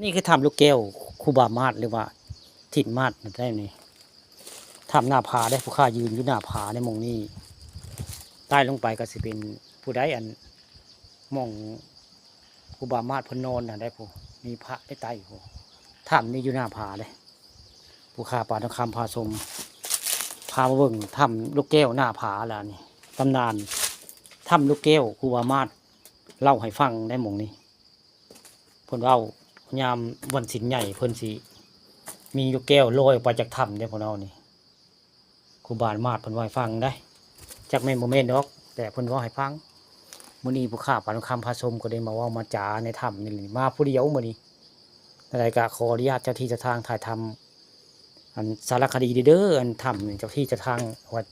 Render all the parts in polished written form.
นี่คือทำลูกแก้วครูบามาศหรือว่าถิ่นมาศได้นี่ทำหน้าผาได้ผู้ข้ายืนอยู่หน้าผาในหมองนี้ใต้ลงไปก็สิเป็นผู้ใดอันหมองครูบามาศเพนนอนน่ะได้ผู้มีพระได้ใต้ผู้ถ้ำนี่อยู่หน้าผาเลยผู้ข้าป่าทองคำพาชมพามาเบิ่งถ้ำลูกแก้วหน้าผาแล้วนี่ตำนานถ้ำลูกแก้วครูบามาศเล่าให้ฟังได้หมองนี้เพิ่นเล่ายามวันศีลใหญ่เพิ่นสิมีลูกแก้วลอยออกไปจากถ้ำได้พวกเรานี่ครูบามาศเพิ่นว่าให้ฟังได้จักแม่นบ่แม่นดอกแต่เพิ่นว่าให้ฟังมื้อนี้ผู้ข้าปานคำพาชมก็ได้มาเว้ามาจาในถ้ำนี่มาผู้เดียวมื้อนี้อะไรก็ขออนุญาตเจ้าที่เจ้าทางถ่ายทำอันสารคดีเด้ออันถ้ำนี่เจ้าที่เจ้าทางวัด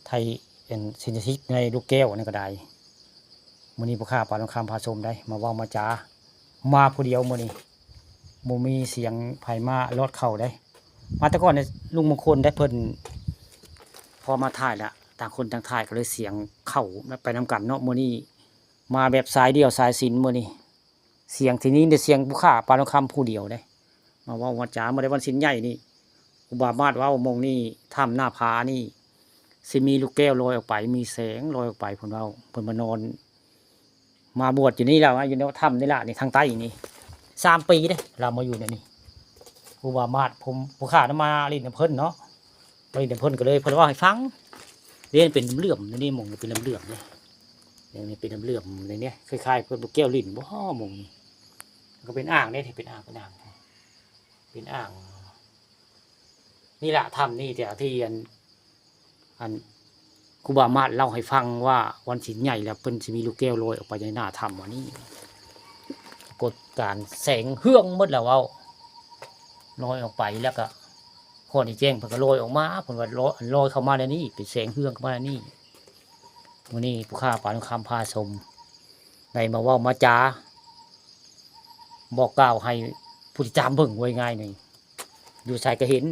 ไทยเป็นสินธิในลูกแก้วนี่ก็ได้มื้อนี้ผู้ข้าปานคำพาชมได้มาเว้ามาจามาผู้เดียวมื้อนี้บ่มีเสียงไผมาลอดเข้าได้มาแต่ก่อนเนี่ยลุงมงคลได้เพิ่นพอมาถ่ายละต่างคนต่างถ่ายก็เลยเสียงเข้าไปนำกันเนาะมื้อนี้มาแบบสายเดียวสายศิลป์มื้อนี้เสียงที่นี้เนี่ยเสียงผู้ข้าปานคำผู้เดียวได้มาเว้าว่าจ๋ามื้อใดวันศีลใหญ่นี่อุบามาศเว้ามองนี่ถ้ำหน้าผานี่สิมีลูกแก้วลอยออกไปมีแสงลอยออกไปเพิ่นเว้าเพิ่นมานอนมาบวชอยู่นี่แล้วอยู่ในถ้ำนี่ล่ะนี่ทางใต้นี่3 ปีเด้เรามาอยู่ในนี้ครูบามาศผมผู้ข้านํมาเล่นน้ำเพิ่นเนาะไปเล่นน้ำเพิ่นก็เลยเพิ่นว่าให้ฟังเรียนเป็นเหลื่อมนี่มองเป็นเหลื่อมเลยนี่เป็นเหลื่อมในนี้คล้ายๆเพิ่นลูกแก้วลิ้นบ่มองก็เป็นอ่างนี่ที่เป็นอ่างเป็นอ่างนี่แหละถ้ำนี่แต่ที่อันครูบามาศเล่าให้ฟังว่าวันศีลใหญ่แล้วเพิ่นสิมีลูกแก้วลอยออกไปในหน้าถ้ำวันนี้กฎการแสงเฮืองหมดแล้วเว้าลอยออกไปแล้วก็คนที่แจ้งเพิ่นก็ลอยออกมาเพิ่นว่าลอยเข้ามาในนี้เป็นแสงเฮืองเข้ามาในนี้มื้อนี้ผู้ข้าปานคำพาชมได้มาเว้ามาจาบอกกล่าวให้ผู้ที่จามเบิ่งไว้ง่ายหนึ่งอยู่ใส่ก็เห็น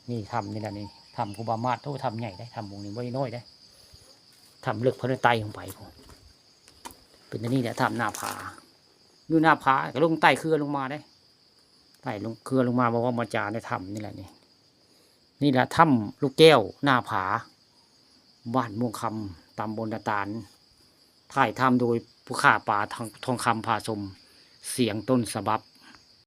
นี่ทำนี่แหละนี่ทำครูบามาศโทษทำใหญ่ได้ทำวงนี้ไม่น้อยได้ทำเลือกพระไตลงไปผมเป็นอันนี้แหละทำหน้าผาอยู่หน้าผาก็ลงใต้เครือลงมาได้ใต้ลงเครือลงมาบอกว่ามาจาในถ้ำนี่แหละนี่แหละถ้ำลูกแก้วหน้าผาบ้านม่วงคำตำบลตาลถ่ายทำโดยผู้ข่าป่าทองคำพาชมเสียงต้นฉบับ